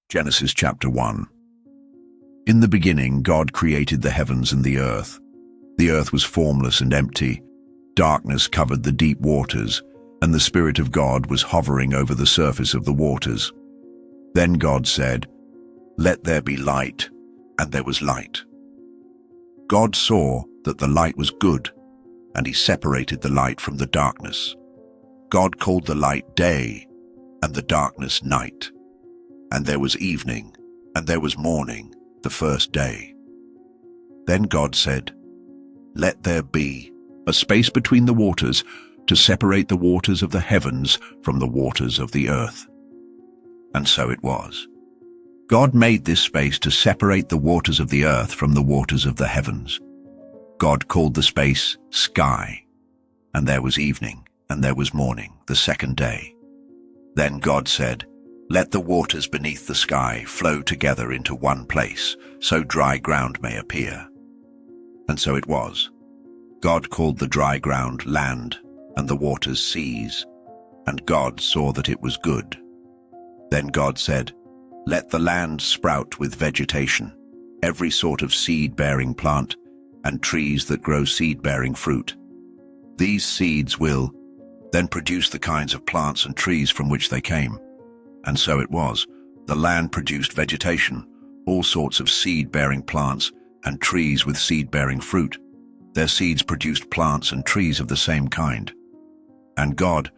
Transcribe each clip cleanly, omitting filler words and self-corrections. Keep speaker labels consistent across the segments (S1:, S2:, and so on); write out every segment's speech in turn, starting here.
S1: Genesis chapter 1. In the beginning, God created the heavens and the earth. The earth was formless and empty. Darkness covered the deep waters, and the Spirit of God was hovering over the surface of the waters. Then God said, "Let there be light," and there was light. God saw that the light was good, and he separated the light from the darkness. God called the light day, and the darkness night. And there was evening, and there was morning, the first day. Then God said, "Let there be a space between the waters to separate the waters of the heavens from the waters of the earth." And so it was. God made this space to separate the waters of the earth from the waters of the heavens. God called the space sky. And there was evening, and there was morning, the second day. Then God said, "Let the waters beneath the sky flow together into one place, so dry ground may appear." And so it was. God called the dry ground land, and the waters seas. And God saw that it was good. Then God said, "Let the land sprout with vegetation, every sort of seed-bearing plant, and trees that grow seed-bearing fruit. These seeds will then produce the kinds of plants and trees from which they came." And so it was. The land produced vegetation, all sorts of seed-bearing plants, and trees with seed-bearing fruit. Their seeds produced plants and trees of the same kind. And God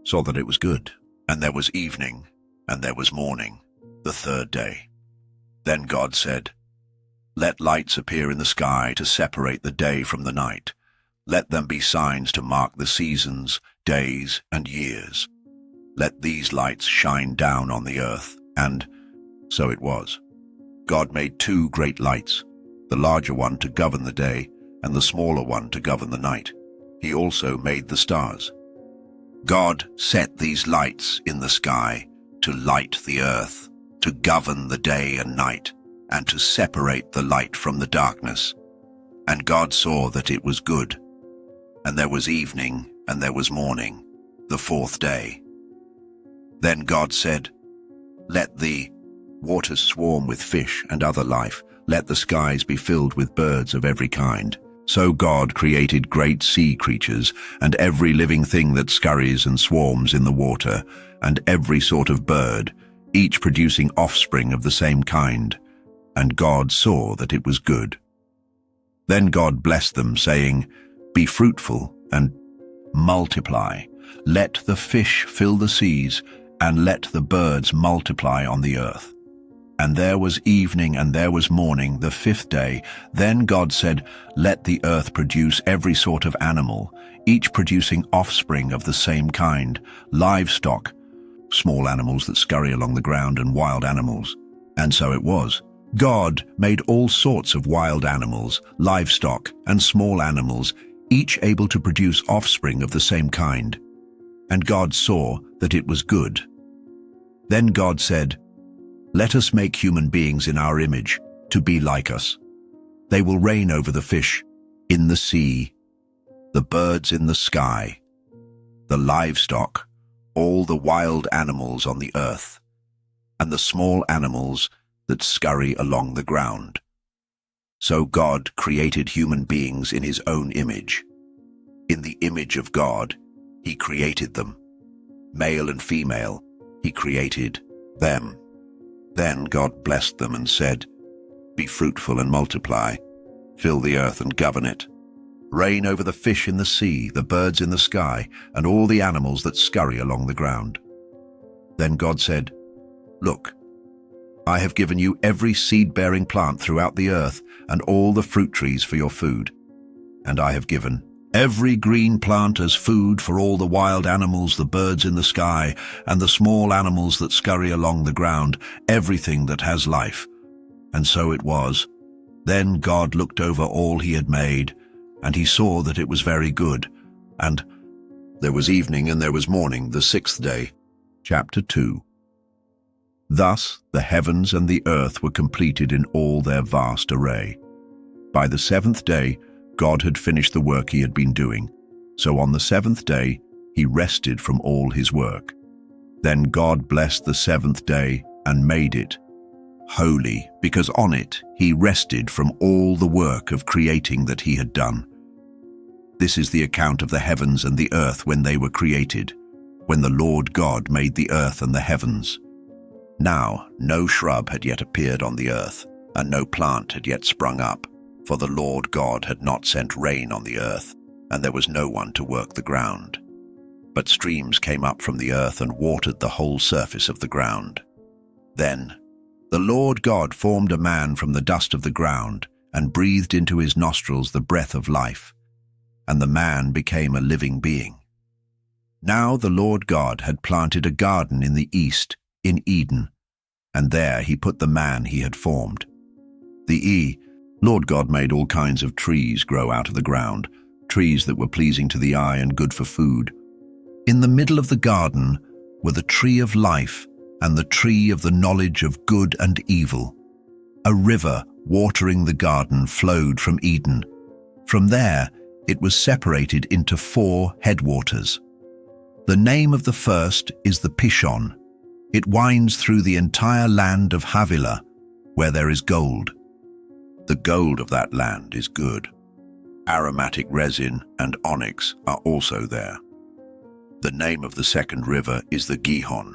S1: saw that it was good. And there was evening, and there was morning, the third day. Then God said, "Let lights appear in the sky to separate the day from the night. Let them be signs to mark the seasons, days, and years. Let these lights shine down on the earth." And so it was. God made two great lights, the larger one to govern the day, and the smaller one to govern the night. He also made the stars. God set these lights in the sky to light the earth, to govern the day and night, and to separate the light from the darkness. And God saw that it was good. And there was evening, and there was morning, the fourth day. Then God said, "Let the waters swarm with fish and other life. Let the skies be filled with birds of every kind." So God created great sea creatures, and every living thing that scurries and swarms in the water, and every sort of bird, each producing offspring of the same kind. And God saw that it was good. Then God blessed them, saying, "Be fruitful and multiply. Let the fish fill the seas, and let the birds multiply on the earth." And there was evening, and there was morning, the fifth day. Then God said, "Let the earth produce every sort of animal, each producing offspring of the same kind, livestock, small animals that scurry along the ground, and wild animals." And so it was. God made all sorts of wild animals, livestock, and small animals, each able to produce offspring of the same kind. And God saw that it was good. Then God said, "Let us make human beings in our image, to be like us. They will reign over the fish in the sea, the birds in the sky, the livestock, all the wild animals on the earth, and the small animals that scurry along the ground." So God created human beings in his own image. In the image of God, he created them. Male and female, he created them. Then God blessed them and said, "Be fruitful and multiply. Fill the earth and govern it. Reign over the fish in the sea, the birds in the sky, and all the animals that scurry along the ground." Then God said, "Look, I have given you every seed-bearing plant throughout the earth, and all the fruit trees for your food. And I have given every green plant as food for all the wild animals, the birds in the sky, and the small animals that scurry along the ground, everything that has life." And so it was. Then God looked over all he had made, and he saw that it was very good. And there was evening, and there was morning, the sixth day. Chapter 2. Thus the heavens and the earth were completed in all their vast array. By the seventh day, God had finished the work he had been doing. So on the seventh day, he rested from all his work. Then God blessed the seventh day and made it holy, because on it he rested from all the work of creating that he had done. This is the account of the heavens and the earth when they were created, when the Lord God made the earth and the heavens. Now no shrub had yet appeared on the earth, and no plant had yet sprung up, for the Lord God had not sent rain on the earth, and there was no one to work the ground. But streams came up from the earth and watered the whole surface of the ground. Then the Lord God formed a man from the dust of the ground and breathed into his nostrils the breath of life, and the man became a living being. Now the Lord God had planted a garden in the east, in Eden, and there he put the man he had formed. Lord God made all kinds of trees grow out of the ground, trees that were pleasing to the eye and good for food. In the middle of the garden were the tree of life and the tree of the knowledge of good and evil. A river watering the garden flowed from Eden. From there, it was separated into 4 headwaters. The name of the first is the Pishon. It winds through the entire land of Havilah, where there is gold. The gold of that land is good. Aromatic resin and onyx are also there. The name of the second river is the Gihon.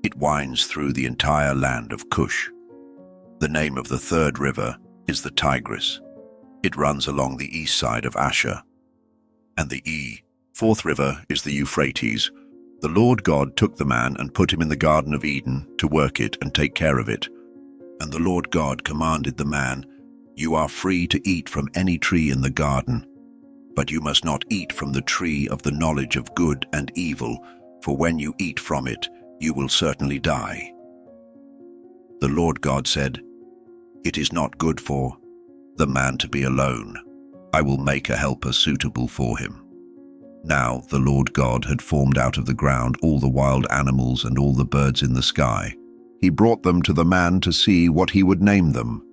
S1: It winds through the entire land of Cush. The name of the third river is the Tigris. It runs along the east side of Asher. And the fourth river is the Euphrates. The Lord God took the man and put him in the Garden of Eden to work it and take care of it. And the Lord God commanded the man, "You are free to eat from any tree in the garden, but you must not eat from the tree of the knowledge of good and evil, for when you eat from it, you will certainly die." The Lord God said, "It is not good for the man to be alone. I will make a helper suitable for him." Now the Lord God had formed out of the ground all the wild animals and all the birds in the sky. He brought them to the man to see what he would name them,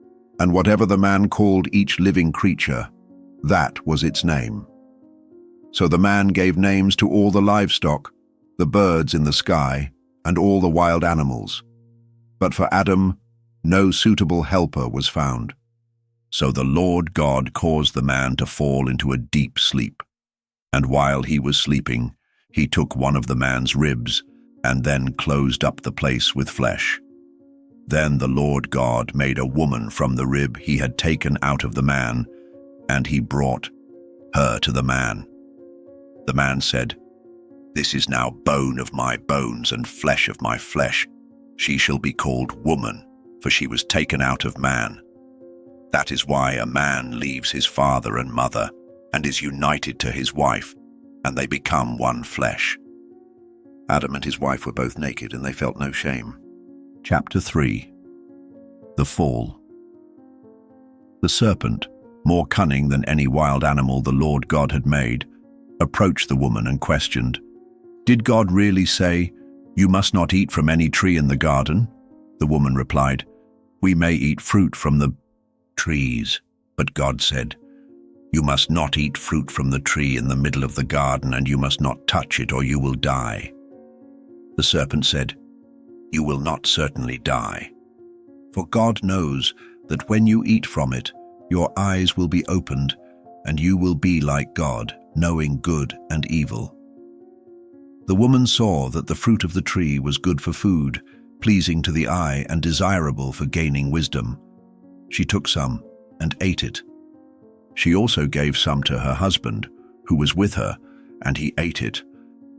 S1: and whatever the man called each living creature, that was its name. So the man gave names to all the livestock, the birds in the sky, and all the wild animals. But for Adam, no suitable helper was found. So the Lord God caused the man to fall into a deep sleep. And while he was sleeping, he took one of the man's ribs, and then closed up the place with flesh. Then the Lord God made a woman from the rib he had taken out of the man, and he brought her to the man. The man said, "This is now bone of my bones and flesh of my flesh. She shall be called woman, for she was taken out of man. That is why a man leaves his father and mother, and is united to his wife, and they become one flesh." Adam and his wife were both naked, and they felt no shame. Chapter 3. The Fall. The serpent, more cunning than any wild animal the Lord God had made, approached the woman and questioned, "Did God really say, 'You must not eat from any tree in the garden'?" The woman replied, "We may eat fruit from the trees, but God said, 'You must not eat fruit from the tree in the middle of the garden, and you must not touch it, or you will die.' The serpent said, 'You will not certainly die. For God knows that when you eat from it, your eyes will be opened, and you will be like God, knowing good and evil.' The woman saw that the fruit of the tree was good for food, pleasing to the eye and desirable for gaining wisdom. She took some and ate it. She also gave some to her husband, who was with her, and he ate it.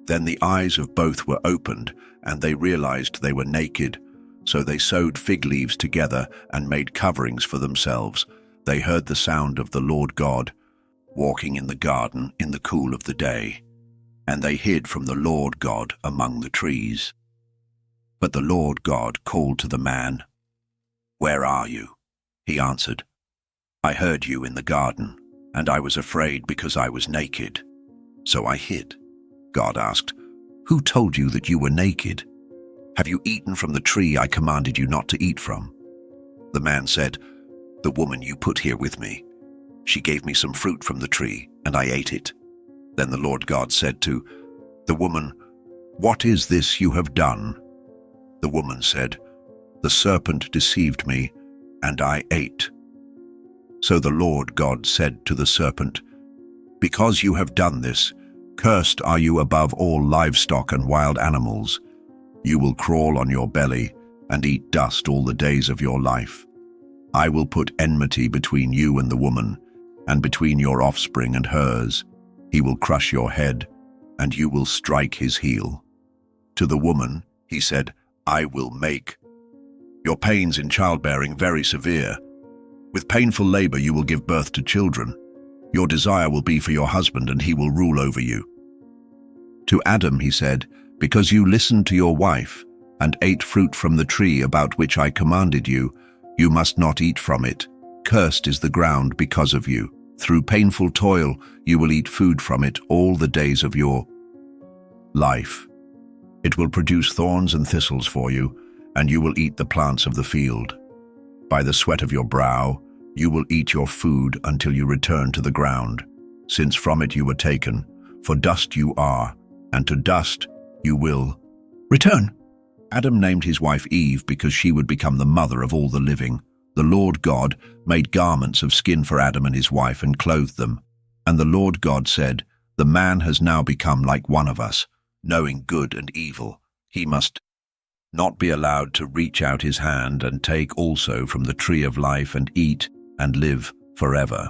S1: Then the eyes of both were opened, and they realized they were naked. So they sewed fig leaves together and made coverings for themselves. They heard the sound of the Lord God walking in the garden in the cool of the day, and they hid from the Lord God among the trees. But the Lord God called to the man, "Where are you?" He answered, "I heard you in the garden, and I was afraid because I was naked, so I hid." God asked, "Who told you that you were naked? Have you eaten from the tree I commanded you not to eat from?" The man said, "The woman you put here with me. She gave me some fruit from the tree, and I ate it." Then the Lord God said to the woman, "What is this you have done?" The woman said, The serpent deceived me, and I ate. So the Lord God said to the serpent, "Because you have done this, cursed are you above all livestock and wild animals. You will crawl on your belly and eat dust all the days of your life. I will put enmity between you and the woman, and between your offspring and hers. He will crush your head, and you will strike his heel." To the woman, he said, "I will make your pains in childbearing very severe. With painful labor you will give birth to children. Your desire will be for your husband, and he will rule over you." To Adam he said, "Because you listened to your wife, and ate fruit from the tree about which I commanded you, you must not eat from it. Cursed is the ground because of you. Through painful toil you will eat food from it all the days of your life. It will produce thorns and thistles for you, and you will eat the plants of the field. By the sweat of your brow you will eat your food until you return to the ground, since from it you were taken, for dust you are, and to dust you will return." Adam named his wife Eve because she would become the mother of all the living. The Lord God made garments of skin for Adam and his wife and clothed them. And the Lord God said, "The man has now become like one of us, knowing good and evil. He must not be allowed to reach out his hand and take also from the tree of life and eat and live forever."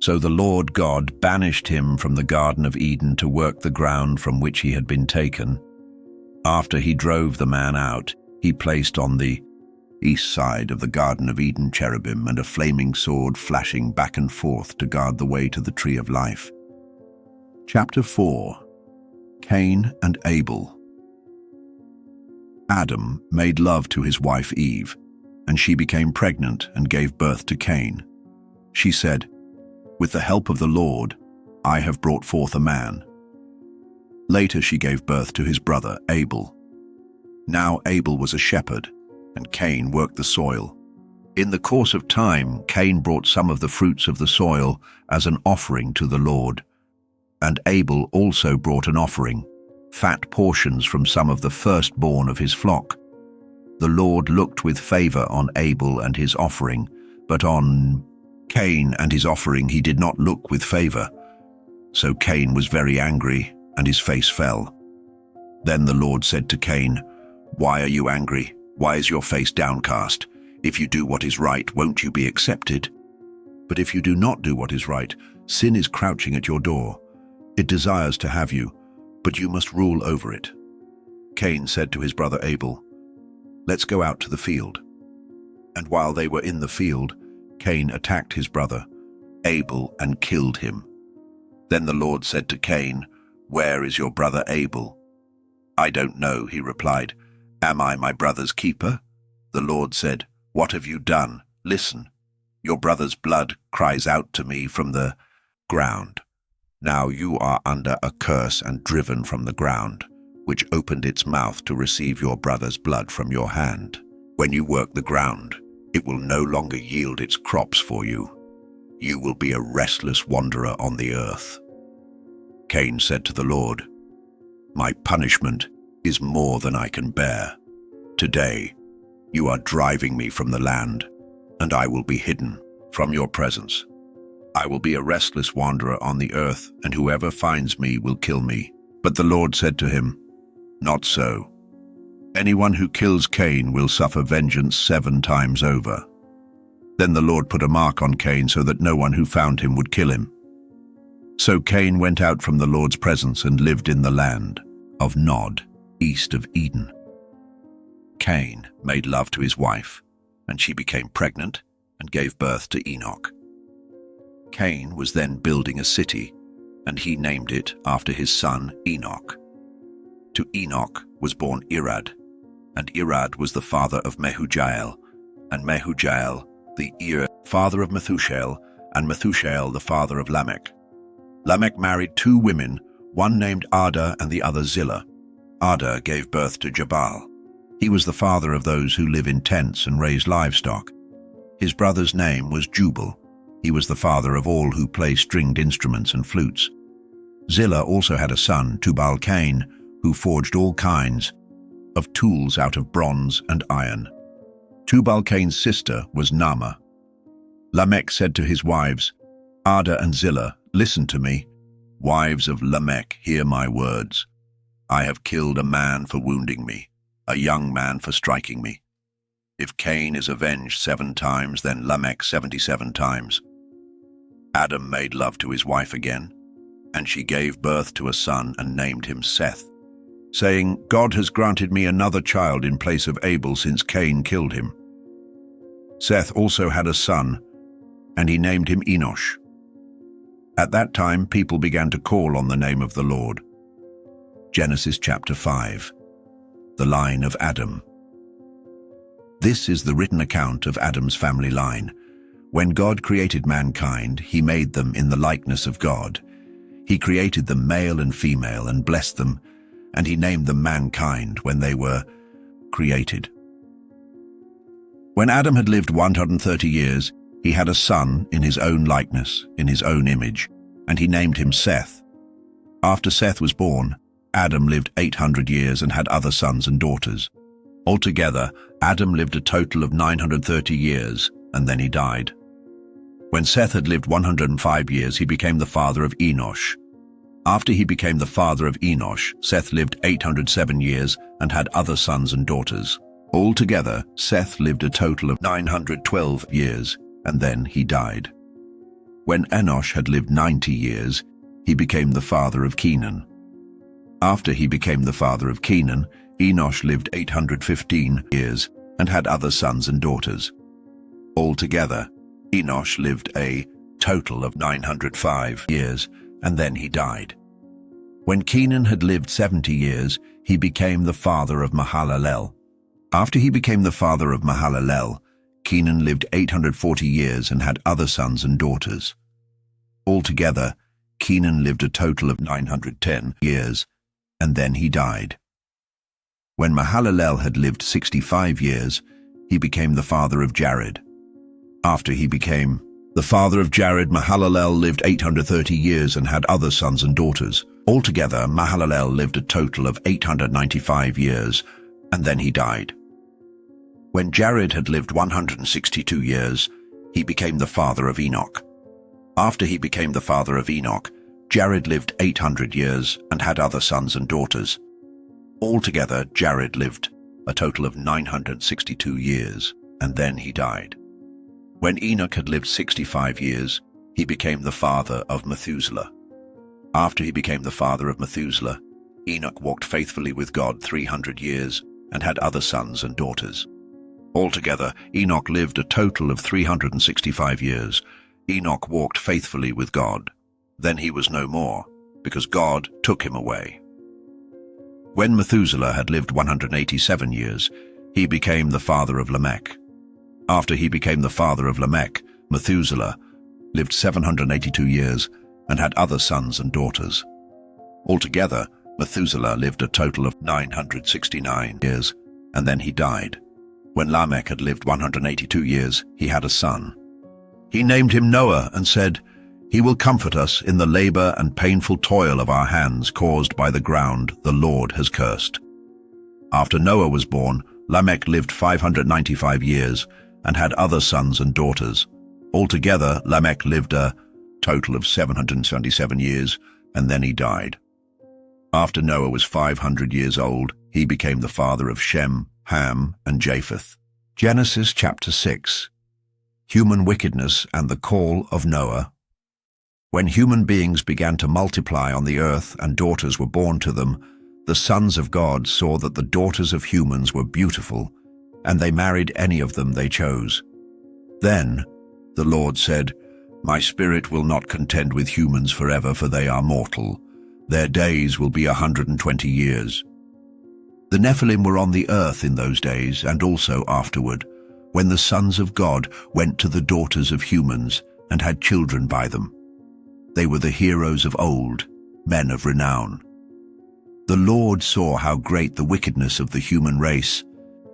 S1: So the Lord God banished him from the Garden of Eden to work the ground from which he had been taken. After he drove the man out, he placed on the east side of the Garden of Eden cherubim and a flaming sword flashing back and forth to guard the way to the tree of life. Chapter 4. Cain and Abel. Adam made love to his wife Eve, and she became pregnant and gave birth to Cain. She said, "With the help of the Lord, I have brought forth a man." Later she gave birth to his brother Abel. Now Abel was a shepherd, and Cain worked the soil. In the course of time, Cain brought some of the fruits of the soil as an offering to the Lord. And Abel also brought an offering, fat portions from some of the firstborn of his flock. The Lord looked with favor on Abel and his offering, but on Cain and his offering he did not look with favor. So Cain was very angry, and his face fell. Then the Lord said to Cain, "Why are you angry? Why is your face downcast? If you do what is right, won't you be accepted? But if you do not do what is right, sin is crouching at your door. It desires to have you, but you must rule over it." Cain said to his brother Abel, "Let's go out to the field." And while they were in the field, Cain attacked his brother Abel and killed him. Then the Lord said to Cain, "Where is your brother Abel?" "I don't know," he replied. "Am I my brother's keeper?" The Lord said, "What have you done? Listen, your brother's blood cries out to me from the ground. Now you are under a curse and driven from the ground, which opened its mouth to receive your brother's blood from your hand. When you work the ground, it will no longer yield its crops for you. You will be a restless wanderer on the earth." Cain said to the Lord, "My punishment is more than I can bear. Today, you are driving me from the land, and I will be hidden from your presence. I will be a restless wanderer on the earth, and whoever finds me will kill me." But the Lord said to him, "Not so. Anyone who kills Cain will suffer vengeance 7 times over." Then the Lord put a mark on Cain so that no one who found him would kill him. So Cain went out from the Lord's presence and lived in the land of Nod, east of Eden. Cain made love to his wife, and she became pregnant and gave birth to Enoch. Cain was then building a city, and he named it after his son Enoch. To Enoch was born Irad, and Irad was the father of Mehujael, and Mehujael the father of Methushael, and Methushael the father of Lamech. Lamech married 2 women, one named Ada and the other Zillah. Ada gave birth to Jabal. He was the father of those who live in tents and raise livestock. His brother's name was Jubal. He was the father of all who play stringed instruments and flutes. Zillah also had a son, Tubal-Cain, who forged all kinds of tools out of bronze and iron. Tubal-Cain's sister was Naamah. Lamech said to his wives, Ada and Zillah, listen to me. Wives of Lamech, hear my words. I have killed a man for wounding me, a young man for striking me. If Cain is avenged 7 times, then Lamech 77 times. Adam made love to his wife again, and she gave birth to a son and named him Seth, saying, God has granted me another child in place of Abel since Cain killed him. Seth also had a son, and he named him Enosh. At that time, people began to call on the name of the Lord. Genesis chapter 5. The line of Adam. This is the written account of Adam's family line. When God created mankind, he made them in the likeness of God. He created them male and female and blessed them, and he named them mankind when they were created. When Adam had lived 130 years, he had a son in his own likeness, in his own image, and he named him Seth. After Seth was born, Adam lived 800 years and had other sons and daughters. Altogether, Adam lived a total of 930 years, and then he died. When Seth had lived 105 years, he became the father of Enosh. After he became the father of Enosh, Seth lived 807 years and had other sons and daughters. Altogether, Seth lived a total of 912 years, and then he died. When Enosh had lived 90 years, he became the father of Kenan. After he became the father of Kenan, Enosh lived 815 years and had other sons and daughters. Altogether, Enosh lived a total of 905 years, and then he died. When Kenan had lived 70 years, he became the father of Mahalalel. After he became the father of Mahalalel, Kenan lived 840 years and had other sons and daughters. Altogether, Kenan lived a total of 910 years, and then he died. When Mahalalel had lived 65 years, he became the father of Jared. After he became the father of Jared, Mahalalel lived 830 years and had other sons and daughters. Altogether, Mahalalel lived a total of 895 years, and then he died. When Jared had lived 162 years, he became the father of Enoch. After he became the father of Enoch, Jared lived 800 years and had other sons and daughters. Altogether, Jared lived a total of 962 years, and then he died. When Enoch had lived 65 years, he became the father of Methuselah. After he became the father of Methuselah, Enoch walked faithfully with God 300 years and had other sons and daughters. Altogether, Enoch lived a total of 365 years. Enoch walked faithfully with God. Then he was no more, because God took him away. When Methuselah had lived 187 years, he became the father of Lamech. After he became the father of Lamech, Methuselah lived 782 years and had other sons and daughters. Altogether, Methuselah lived a total of 969 years, and then he died. When Lamech had lived 182 years, he had a son. He named him Noah and said, "He will comfort us in the labor and painful toil of our hands caused by the ground the Lord has cursed." After Noah was born, Lamech lived 595 years and had other sons and daughters. Altogether, Lamech lived a total of 777 years, and then he died. After Noah was 500 years old, he became the father of Shem, Ham, and Japheth. Genesis chapter 6. Human wickedness and the call of Noah. When human beings began to multiply on the earth and daughters were born to them, the sons of God saw that the daughters of humans were beautiful, and they married any of them they chose. Then the Lord said, "My spirit will not contend with humans forever, for they are mortal. Their days will be 120 years. The Nephilim were on the earth in those days, and also afterward, when the sons of God went to the daughters of humans and had children by them. They were the heroes of old, men of renown. The Lord saw how great the wickedness of the human race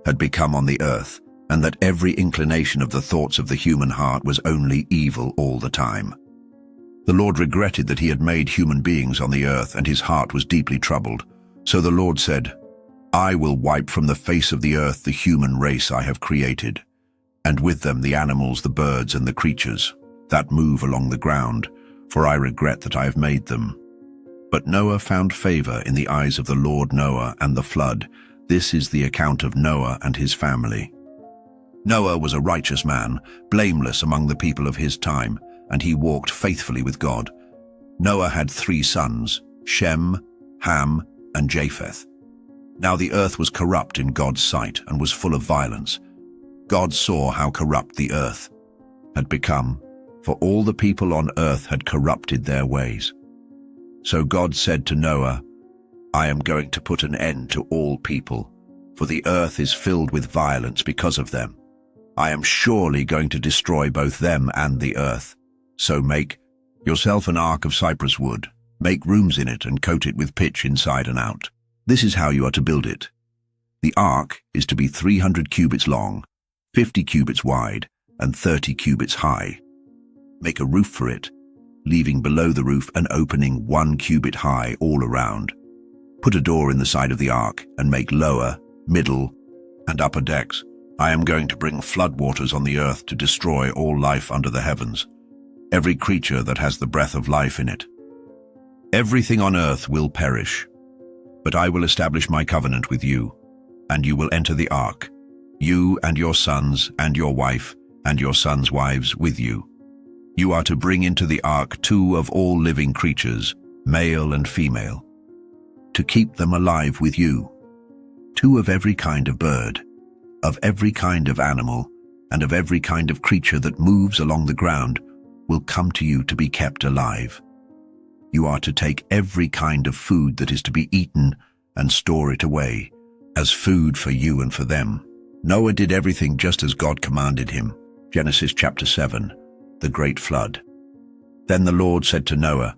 S1: had become on the earth, and that every inclination of the thoughts of the human heart was only evil all the time. The Lord regretted that he had made human beings on the earth, and his heart was deeply troubled. So the Lord said, I will wipe from the face of the earth the human race I have created, and with them the animals, the birds, and the creatures that move along the ground, for I regret that I have made them. But Noah found favor in the eyes of the Lord. Noah and the flood. This is the account of Noah and his family. Noah was a righteous man, blameless among the people of his time, and he walked faithfully with God. Noah had 3 sons, Shem, Ham, and Japheth. Now the earth was corrupt in God's sight and was full of violence. God saw how corrupt the earth had become, for all the people on earth had corrupted their ways. So God said to Noah, I am going to put an end to all people, for the earth is filled with violence because of them. I am surely going to destroy both them and the earth. So make yourself an ark of cypress wood, make rooms in it and coat it with pitch inside and out. This is how you are to build it. The ark is to be 300 cubits long, 50 cubits wide, and 30 cubits high. Make a roof for it, leaving below the roof an opening 1 cubit high all around. Put a door in the side of the ark and make lower, middle, and upper decks. I am going to bring floodwaters on the earth to destroy all life under the heavens, every creature that has the breath of life in it. Everything on earth will perish, but I will establish my covenant with you, and you will enter the ark, you and your sons and your wife and your sons' wives with you. You are to bring into the ark 2 of all living creatures, male and female, to keep them alive with you. 2 of every kind of bird, of every kind of animal, and of every kind of creature that moves along the ground will come to you to be kept alive. You are to take every kind of food that is to be eaten and store it away, as food for you and for them. Noah did everything just as God commanded him. Genesis chapter 7, the great flood. Then the Lord said to Noah,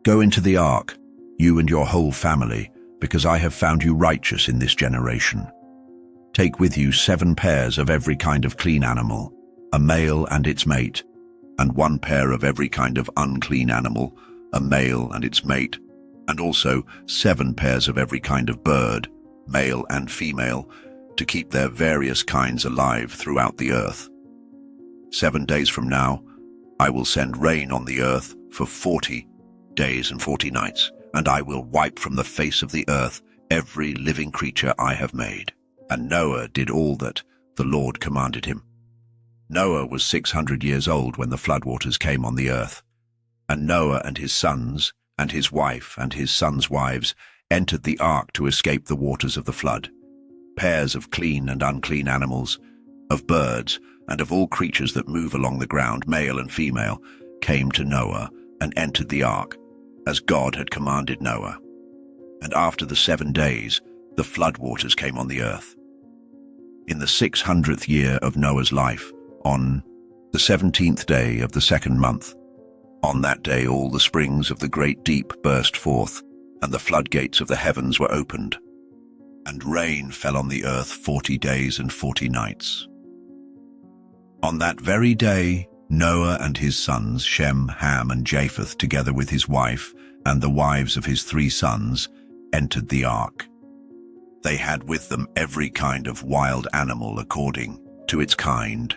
S1: Go into the ark, you and your whole family, because I have found you righteous in this generation. Take with you 7 pairs of every kind of clean animal, a male and its mate, and 1 pair of every kind of unclean animal, a male and its mate, and also 7 pairs of every kind of bird, male and female, to keep their various kinds alive throughout the earth. 7 days from now, I will send rain on the earth for 40 days and 40 nights, and I will wipe from the face of the earth every living creature I have made. And Noah did all that the Lord commanded him. Noah was 600 years old when the floodwaters came on the earth. And Noah and his sons, and his wife and his sons' wives, entered the ark to escape the waters of the flood. Pairs of clean and unclean animals, of birds, and of all creatures that move along the ground, male and female, came to Noah and entered the ark, as God had commanded Noah. And after the 7 days, the floodwaters came on the earth. In the 600th year of Noah's life, on the 17th day of the 2nd month, on that day all the springs of the great deep burst forth, and the floodgates of the heavens were opened, and rain fell on the earth 40 days and 40 nights. On that very day, Noah and his sons, Shem, Ham, and Japheth, together with his wife and the wives of his 3 sons, entered the ark. They had with them every kind of wild animal according to its kind,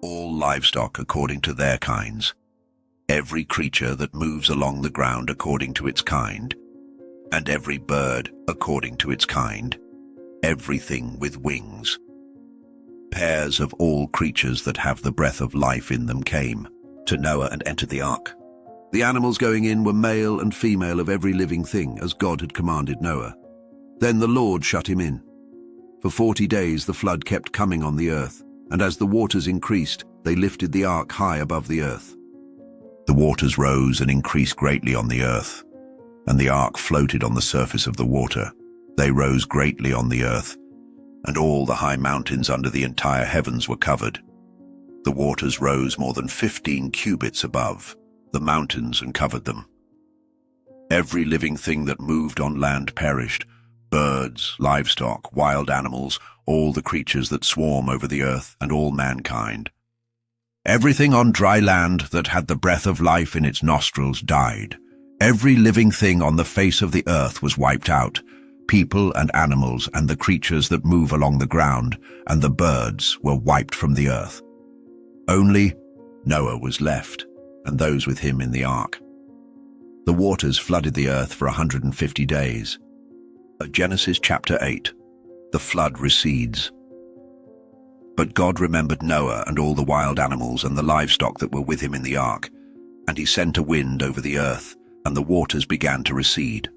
S1: all livestock according to their kinds, every creature that moves along the ground according to its kind, and every bird according to its kind, everything with wings. Pairs of all creatures that have the breath of life in them came to Noah and entered the ark. The animals going in were male and female of every living thing, as God had commanded Noah. Then the Lord shut him in. For 40 days the flood kept coming on the earth, and as the waters increased, they lifted the ark high above the earth. The waters rose and increased greatly on the earth, and the ark floated on the surface of the water. They rose greatly on the earth, and all the high mountains under the entire heavens were covered. The waters rose more than 15 cubits above the mountains and covered them. Every living thing that moved on land perished, birds, livestock, wild animals, all the creatures that swarm over the earth, and all mankind. Everything on dry land that had the breath of life in its nostrils died. Every living thing on the face of the earth was wiped out, people and animals and the creatures that move along the ground, and the birds were wiped from the earth. Only Noah was left, and those with him in the ark. The waters flooded the earth for 150 days. Genesis chapter 8. The flood recedes. But God remembered Noah and all the wild animals and the livestock that were with him in the ark, and he sent a wind over the earth, and the waters began to recede.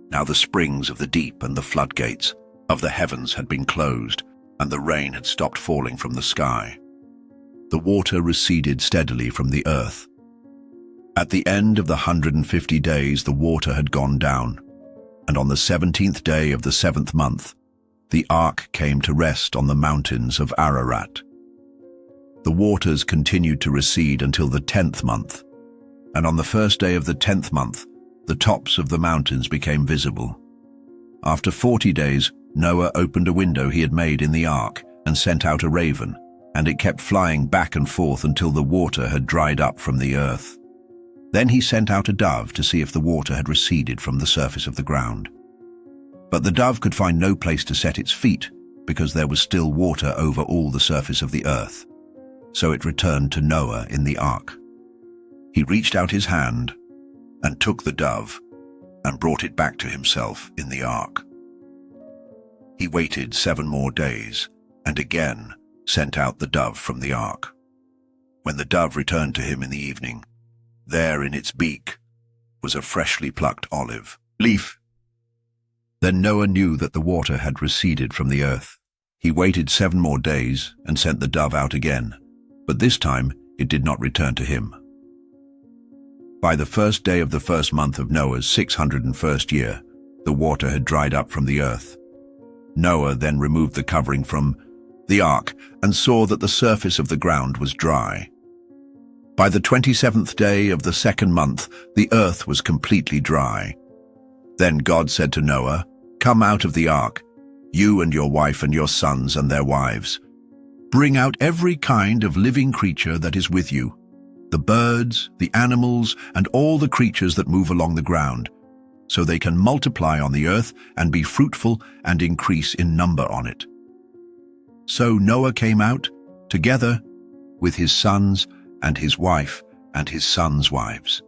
S1: Now the springs of the deep and the floodgates of the heavens had been closed, and the rain had stopped falling from the sky. The water receded steadily from the earth. At the end of the 150 days the water had gone down, and on the 17th day of the 7th month, the ark came to rest on the mountains of Ararat. The waters continued to recede until the 10th month, and on the first day of the 10th month, the tops of the mountains became visible. After 40 days, Noah opened a window he had made in the ark and sent out a raven, and it kept flying back and forth until the water had dried up from the earth. Then he sent out a dove to see if the water had receded from the surface of the ground. But the dove could find no place to set its feet, because there was still water over all the surface of the earth. So it returned to Noah in the ark. He reached out his hand and took the dove and brought it back to himself in the ark. He waited 7 more days and again sent out the dove from the ark. When the dove returned to him in the evening, there in its beak was a freshly plucked olive leaf. Then Noah knew that the water had receded from the earth. He waited 7 more days and sent the dove out again, but this time it did not return to him. By the first day of the 1st month of Noah's 601st year, the water had dried up from the earth. Noah then removed the covering from the ark and saw that the surface of the ground was dry. By the 27th day of the 2nd month, the earth was completely dry. Then God said to Noah, "Come out of the ark, you and your wife and your sons and their wives. Bring out every kind of living creature that is with you, the birds, the animals, and all the creatures that move along the ground, so they can multiply on the earth and be fruitful and increase in number on it." So Noah came out, together with his sons and his wife and his sons' wives.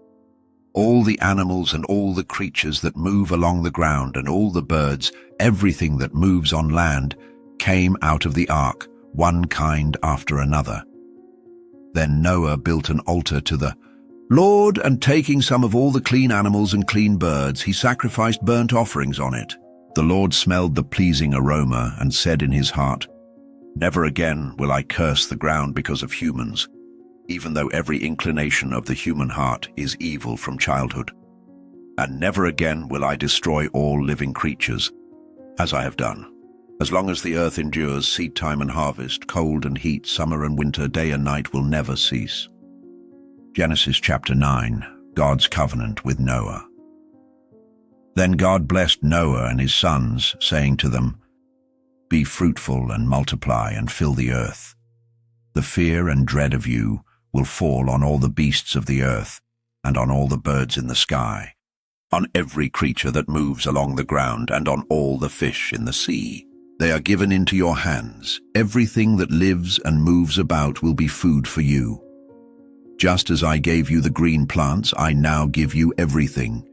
S1: All the animals and all the creatures that move along the ground and all the birds, everything that moves on land, came out of the ark, one kind after another. Then Noah built an altar to the Lord, and taking some of all the clean animals and clean birds, he sacrificed burnt offerings on it. The Lord smelled the pleasing aroma and said in his heart, "Never again will I curse the ground because of humans, even though every inclination of the human heart is evil from childhood. And never again will I destroy all living creatures, as I have done. As long as the earth endures, seed time and harvest, cold and heat, summer and winter, day and night will never cease." Genesis chapter 9, God's covenant with Noah. Then God blessed Noah and his sons, saying to them, "Be fruitful and multiply and fill the earth. The fear and dread of you will fall on all the beasts of the earth and on all the birds in the sky, on every creature that moves along the ground and on all the fish in the sea. They are given into your hands. Everything that lives and moves about will be food for you. Just as I gave you the green plants, I now give you everything.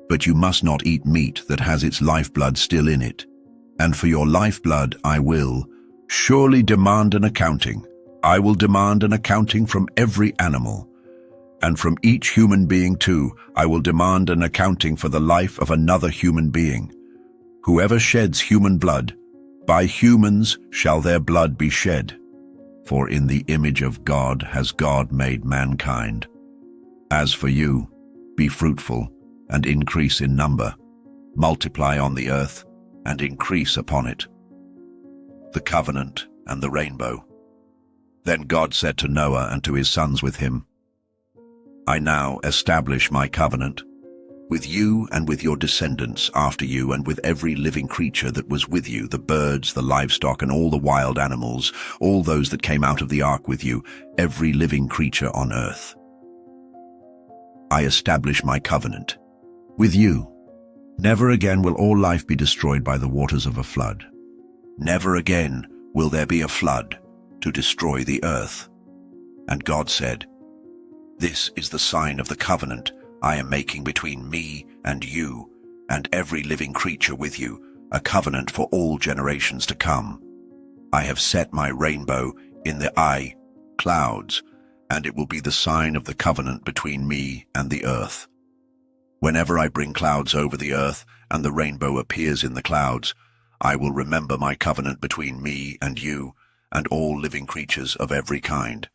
S1: But you must not eat meat that has its lifeblood still in it. And for your lifeblood I will surely demand an accounting. I will demand an accounting from every animal. And from each human being too, I will demand an accounting for the life of another human being. Whoever sheds human blood, by humans shall their blood be shed. For in the image of God has God made mankind. As for you, be fruitful and increase in number, multiply on the earth and increase upon it." The covenant and the rainbow. Then God said to Noah and to his sons with him, "I now establish my covenant with you and with your descendants after you and with every living creature that was with you, the birds, the livestock, and all the wild animals, all those that came out of the ark with you, every living creature on earth. I establish my covenant with you Never again will all life be destroyed by the waters of a flood. Never again will there be a flood to destroy the earth. And God said, "This is the sign of the covenant I am making between me and you and every living creature with you, a covenant for all generations to come. I have set my rainbow in the clouds, and it will be the sign of the covenant between me and the earth. Whenever I bring clouds over the earth and the rainbow appears in the clouds, I will remember my covenant between me and you and all living creatures of every kind.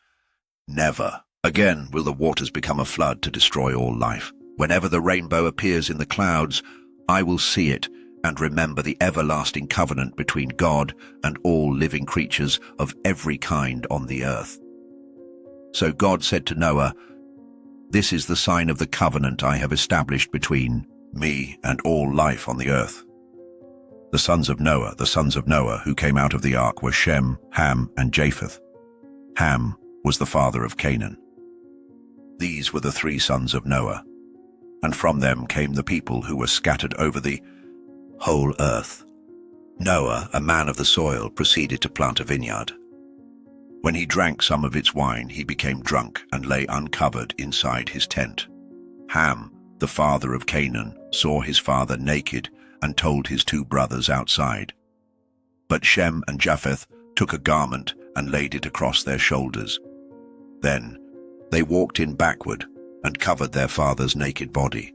S1: Never again will the waters become a flood to destroy all life. Whenever the rainbow appears in the clouds, I will see it and remember the everlasting covenant between God and all living creatures of every kind on the earth." So God said to Noah, "This is the sign of the covenant I have established between me and all life on the earth." The sons of Noah who came out of the ark were Shem, Ham, and Japheth. Ham was the father of Canaan. These were the 3 sons of Noah, and from them came the people who were scattered over the whole earth. Noah, a man of the soil, proceeded to plant a vineyard. When he drank some of its wine, he became drunk and lay uncovered inside his tent. Ham, the father of Canaan, saw his father naked and told his 2 brothers outside. But Shem and Japheth took a garment and laid it across their shoulders. Then they walked in backward and covered their father's naked body.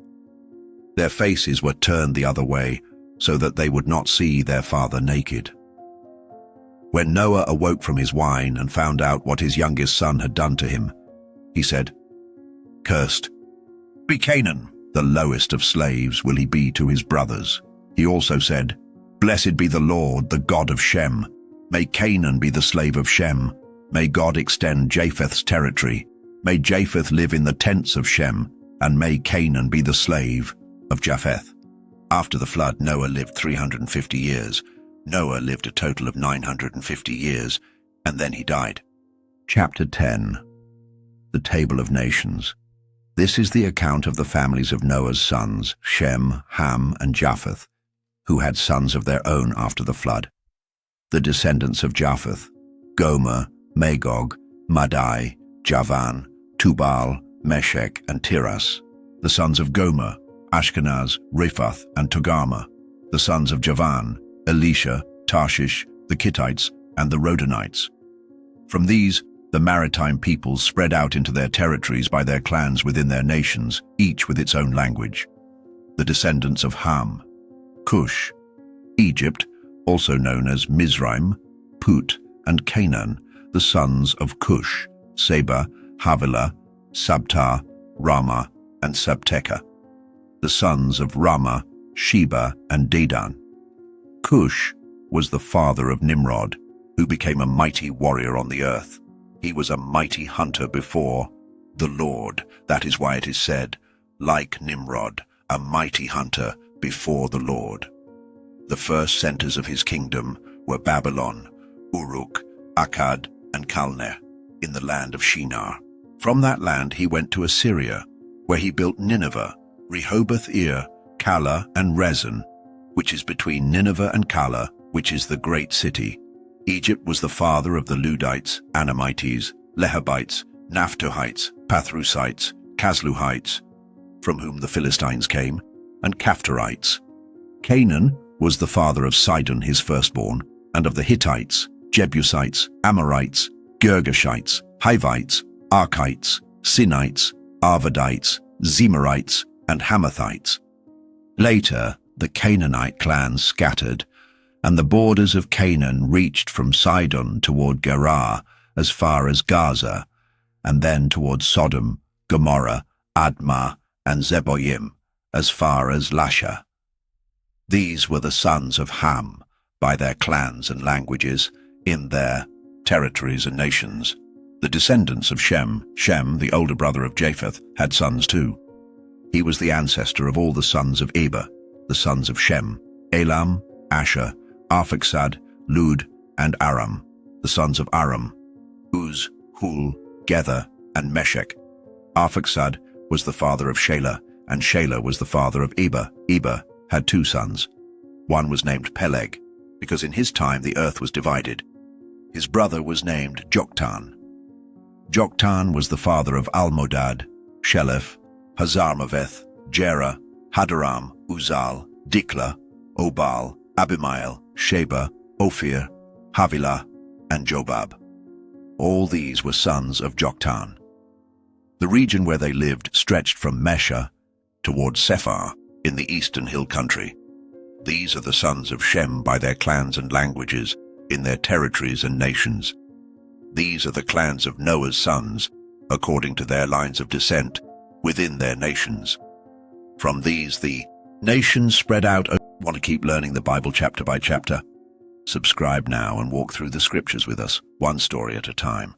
S1: Their faces were turned the other way so that they would not see their father naked. When Noah awoke from his wine and found out what his youngest son had done to him, he said, "Cursed be Canaan, the lowest of slaves will he be to his brothers." He also said, "Blessed be the Lord, the God of Shem. May Canaan be the slave of Shem. May God extend Japheth's territory. May Japheth live in the tents of Shem, and may Canaan be the slave of Japheth." After the flood, Noah lived 350 years. Noah lived a total of 950 years, and then he died. Chapter 10. The Table of Nations. This is the account of the families of Noah's sons, Shem, Ham, and Japheth, who had sons of their own after the flood. The descendants of Japheth: Gomer, Magog, Madai, Javan, Tubal, Meshech, and Tiras. The sons of Gomer: Ashkenaz, Riphath, and Togarmah. The sons of Javan: Elisha, Tarshish, the Kittites, and the Rodanites. From these, the maritime peoples spread out into their territories by their clans within their nations, each with its own language. The descendants of Ham: Cush, Egypt, also known as Mizraim, Put, and Canaan. The sons of Cush: Seba, Havilah, Sabta, Rama, and Sabteka. The sons of Rama: Sheba and Dedan. Cush was the father of Nimrod, who became a mighty warrior on the earth. He was a mighty hunter before the Lord. That is why it is said, like Nimrod, a mighty hunter before the Lord. The first centers of his kingdom were Babylon, Uruk, Akkad, and Calneh, in the land of Shinar. From that land he went to Assyria, where he built Nineveh, Rehoboth-ir, Calah, and Rezin, which is between Nineveh and Calah, which is the great city. Egypt was the father of the Ludites, Anamites, Lehabites, Naphtuhites, Pathrusites, Casluhites, from whom the Philistines came, and Caphtorites. Canaan was the father of Sidon, his firstborn, and of the Hittites, Jebusites, Amorites, Girgashites, Hivites, Archites, Sinites, Arvadites, Zemarites, and Hamathites. Later, the Canaanite clans scattered, and the borders of Canaan reached from Sidon toward Gerar as far as Gaza, and then toward Sodom, Gomorrah, Admah, and Zeboyim as far as Lasha. These were the sons of Ham, by their clans and languages, in their territories and nations. The descendants of Shem, the older brother of Japheth, had sons too. He was the ancestor of all the sons of Eber, the sons of Shem: Elam, Asher, Arphaxad, Lud, and Aram. The sons of Aram: Uz, Hul, Gether, and Meshech. Arphaxad was the father of Shelah, and Shelah was the father of Eber. Eber had two sons. One was named Peleg, because in his time the earth was divided. His brother was named Joktan. Joktan was the father of Almodad, Sheleph, Hazarmaveth, Jerah, Hadaram, Uzal, Dikla, Obal, Abimael, Sheba, Ophir, Havilah, and Jobab. All these were sons of Joktan. The region where they lived stretched from Mesha toward Sephar in the eastern hill country. These are the sons of Shem by their clans and languages, in their territories and nations. These are the clans of Noah's sons, according to their lines of descent, within their nations. From these the nations spread out. Want to keep learning the Bible chapter by chapter? Subscribe now and walk through the scriptures with us, one story at a time.